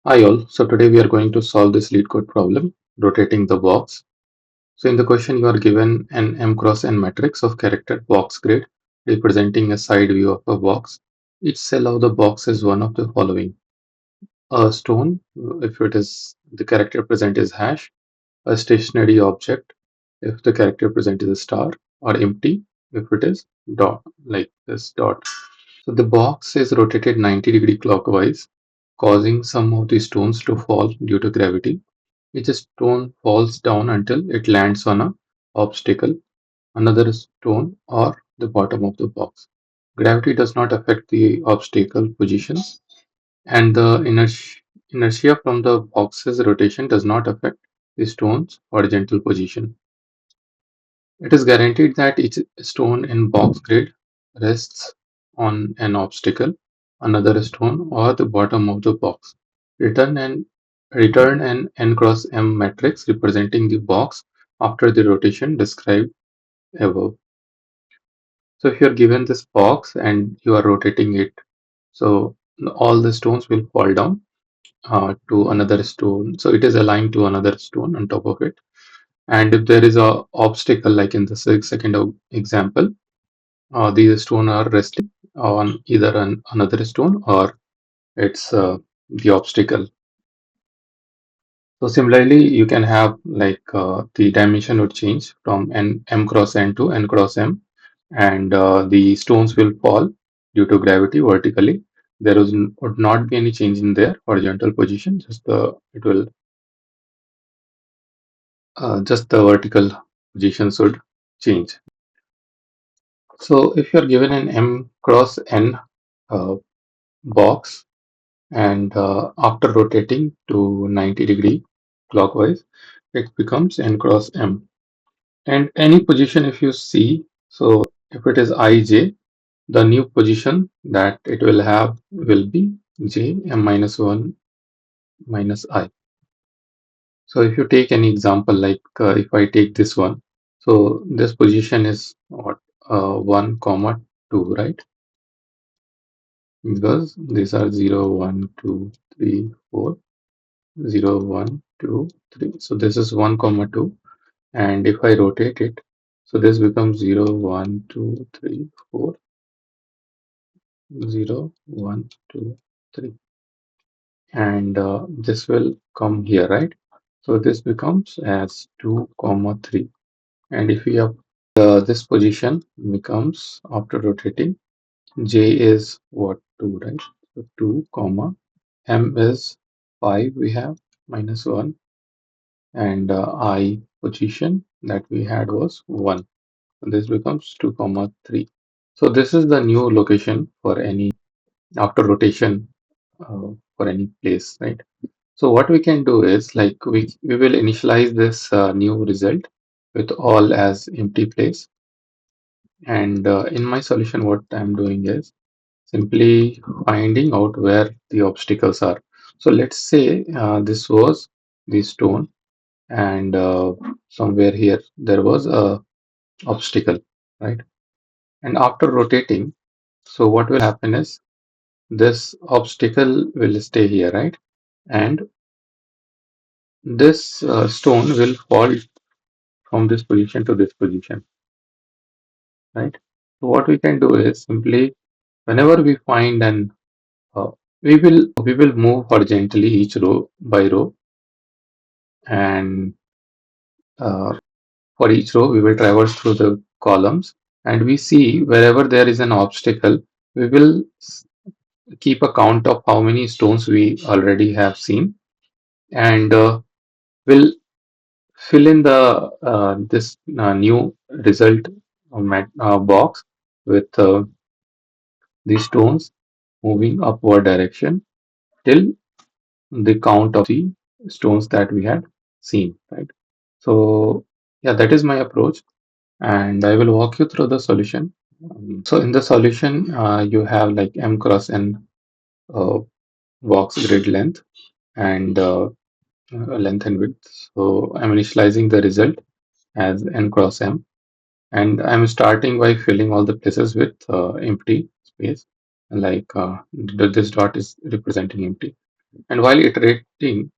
Hi all, so today we are going to solve this Leetcode problem, rotating the box. So in the question you are given an m cross n matrix of character box grid representing a side view of a box. Each cell of the box is one of the following. A stone, if it is the character present is hash, a stationary object, if the character present is a star, or empty, if it is dot, like this dot. So the box is rotated 90-degree clockwise, causing some of the stones to fall due to gravity. Each stone falls down until it lands on a obstacle, another stone, or the bottom of the box. Gravity does not affect the obstacle positions, and the inertia from the box's rotation does not affect the stone's horizontal position. It is guaranteed that each stone in box grid rests on an obstacle, another stone, or the bottom of the box. Return an return an n cross m matrix representing the box after the rotation described above. So if you are given this box and you are rotating it, so all the stones will fall down to another stone. So it is aligned to another stone on top of it. And if there is a obstacle, like in the second example, these stone are resting on either another stone or it's the obstacle. So similarly, you can have like the dimension would change from m cross n to n cross m, and the stones will fall due to gravity vertically. Would not be any change in their horizontal position. Just the vertical position should change. So if you are given an m cross n uh, box, and after rotating to 90-degree clockwise, it becomes n cross m. And any position if you see, so if it is ij, the new position that it will have will be j m minus 1 minus I. So if you take any example, like if I take this one, so this position is what 1 comma 2, right? Because these are 0 1 2 3 4 0 1 2 3. So this is 1 comma 2, and if I rotate it, so this becomes 0 1 2 3 4 0 1 2 3, and this will come here, right? So this becomes as 2 comma 3, and if we have this position becomes after rotating, j is what, 2, right? So 2 comma m is 5, we have minus 1, and I position that we had was 1. This becomes 2 comma 3. So this is the new location for any after rotation for any place, right? So what we can do is, like, we will initialize this new result with all as empty place, and in my solution what I'm doing is simply finding out where the obstacles are. So let's say this was the stone, and somewhere here there was a obstacle, right? And after rotating, so what will happen is this obstacle will stay here, right? And this stone will fall from this position to this position, right? So what we can do is simply, whenever we find an we will move horizontally each row by row, and uh, for each row we will traverse through the columns, and we see wherever there is an obstacle, we will keep a count of how many stones we already have seen, and we'll fill in the this new result box with the stones moving upward direction till the count of the stones that we had seen, right? So yeah, that is my approach, and I will walk you through the solution. So in the solution, you have like m cross n uh, box grid length, and length and width. So I'm initializing the result as n cross m, and I'm starting by filling all the places with empty space, like this dot is representing empty. And while iterating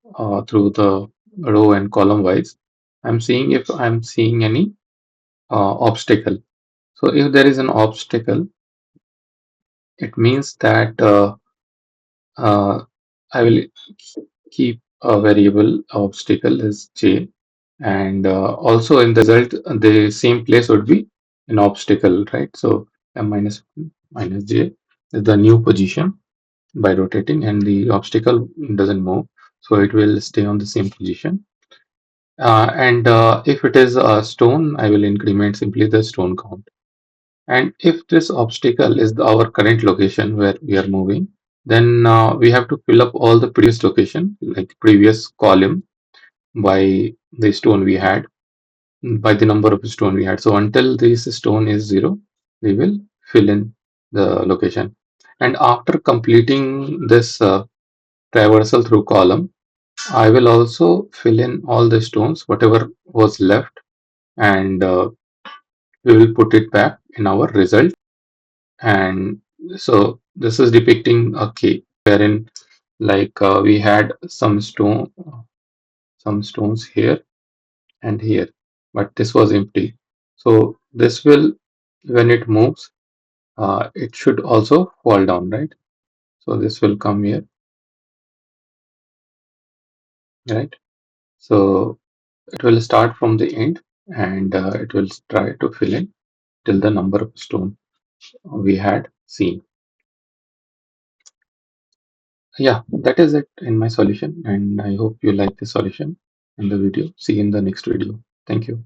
through the row and column wise, I'm seeing if I'm seeing any obstacle. So if there is an obstacle, it means that uh, I will keep a variable obstacle as j, and also in the result, the same place would be an obstacle, right? So m minus minus j is the new position by rotating, and the obstacle doesn't move, so it will stay on the same position. And if it is a stone, I will increment simply the stone count. And if this obstacle is our current location where we are moving, then we have to fill up all the previous location, like previous column, by the stone we had, by the number of stone we had. So until this stone is 0, we will fill in the location. And after completing this traversal through column, I will also fill in all the stones, whatever was left, and we will put it back in our result. And so this is depicting a cave wherein, like, we had some stones here and here, but this was empty. So this will, when it moves, it should also fall down, right? So this will come here, right? So it will start from the end, and it will try to fill in till the number of stone we had seen. Yeah, that is it in my solution, and I hope you like the solution in the video. See you in the next video. Thank you.